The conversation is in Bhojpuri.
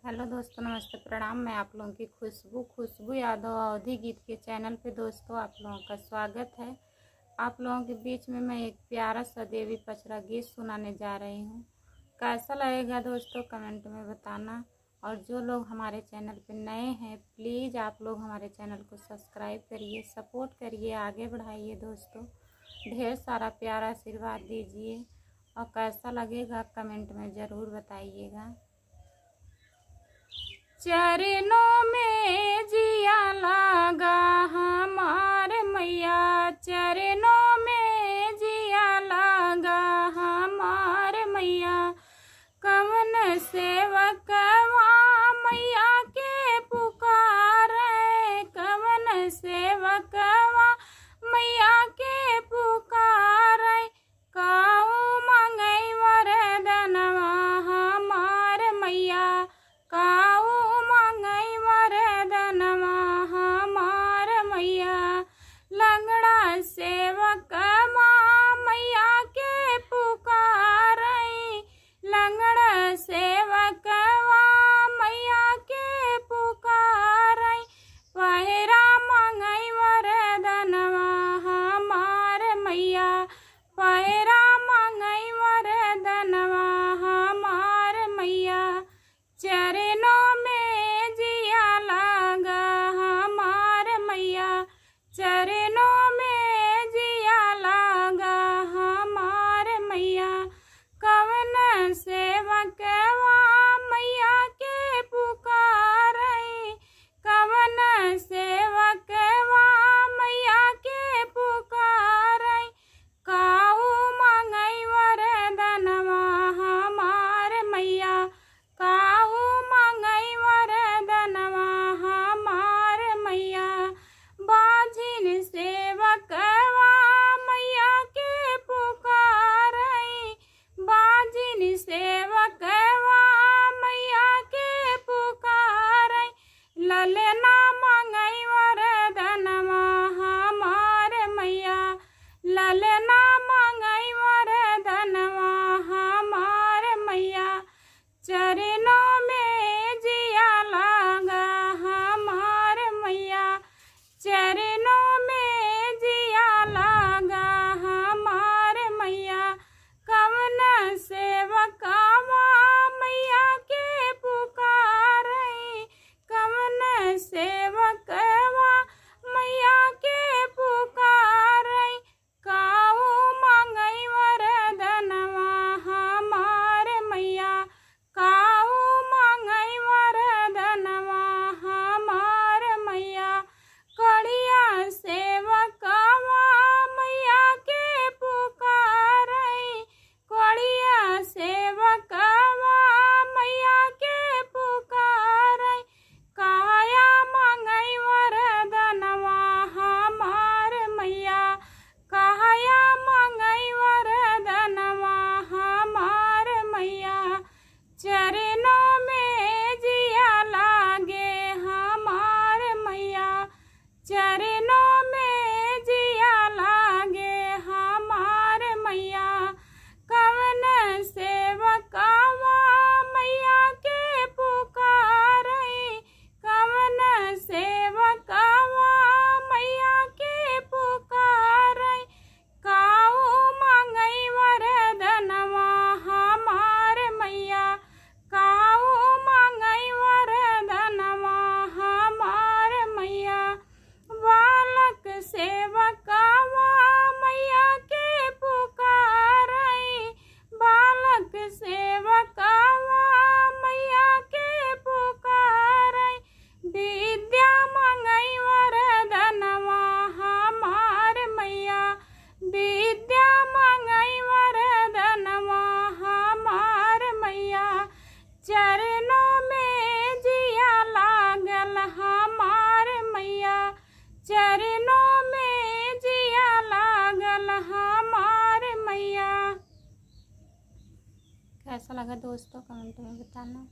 हेलो दोस्तों, नमस्ते, प्रणाम। मैं आप लोगों की खुशबू यादव अवधि गीत के चैनल पे दोस्तों आप लोगों का स्वागत है। आप लोगों के बीच में मैं एक प्यारा सा देवी पचरा गीत सुनाने जा रही हूँ। कैसा लगेगा दोस्तों कमेंट में बताना। और जो लोग हमारे चैनल पे नए हैं प्लीज़ आप लोग हमारे चैनल को सब्सक्राइब करिए, सपोर्ट करिए, आगे बढ़ाइए दोस्तों। ढेर सारा प्यारा आशीर्वाद दीजिए और कैसा लगेगा कमेंट में ज़रूर बताइएगा। चरणों में जिया लगा हमार मैया, चरणों में जिया लगा हमार मैया। कवन सेवकवा मैया के पुकारे, कवन सेवकवा मैया के पुकारे। काऊ मंगई वरदनवा हमार मैया, काऊ लंगड़ा सेवक मैया के पुकारे, लंगड़ा सेवक मैया के पुकारे। पहरा मंगई वरदनवा हमार मैया, पहरा मंगई वरदनवा हमार मैया। चरणों में जिया लगा हमार मैया, चरणों में जिया लगा हमार मैया। कवन सेवकवा मैया के पुकारे, कवन सेवकवा मैया के पुकारे। काऊ मंगई वरदनवा हमार मैया, काऊ मंगई वरदनवा हमार मैया। बाझिन सेवकवा मैया के पुकारे, बाझिन सेवकवा मैया के पुकारे। ललना मंगई वरदनवा हमार मैया, ललना मंगई वरदनवा हमार मैया। चरणों में जिया लगा हमार मैया, चरणों में जिया लगा हमार मैया। कवन सेवकवा मैया के पुकारे, कवन सेवकवा मैया के पुकारे। काऊ मंगई वरदनवा हमार मैया, काऊ मंगई वरदनवा हमार मैया। कड़िया सेवकवा मैया के पुकारे, कड़िया सेवकवा मैया के पुकारे। काया मंगई वरदनवा हमार मैया, काया मंगई वरदनवा हमार मैया। चरणों में जिया लागे हमार मैया, चरणों में जिया लागे हमार मैया। कवन सेवकवा मैया के पुकारे, कवन सेवकवा मैया के पुकारे। काऊ मंगई वरदनवा हमार मैया, काऊ मंगई वरदनवा हमार मैया। बालक सेवकवा मैया के पुकारे, बालक सेवकवा मैया के पुकारे। विद्या मंगई वरदनवा हमार मैया, विद्या मंगई वरदनवा हमार मैया। चरणों में जिया लागल हमार मैया, चरणों में जिया लागल हमार मैया। कैसा लगा दोस्तों कमेंट में बताना।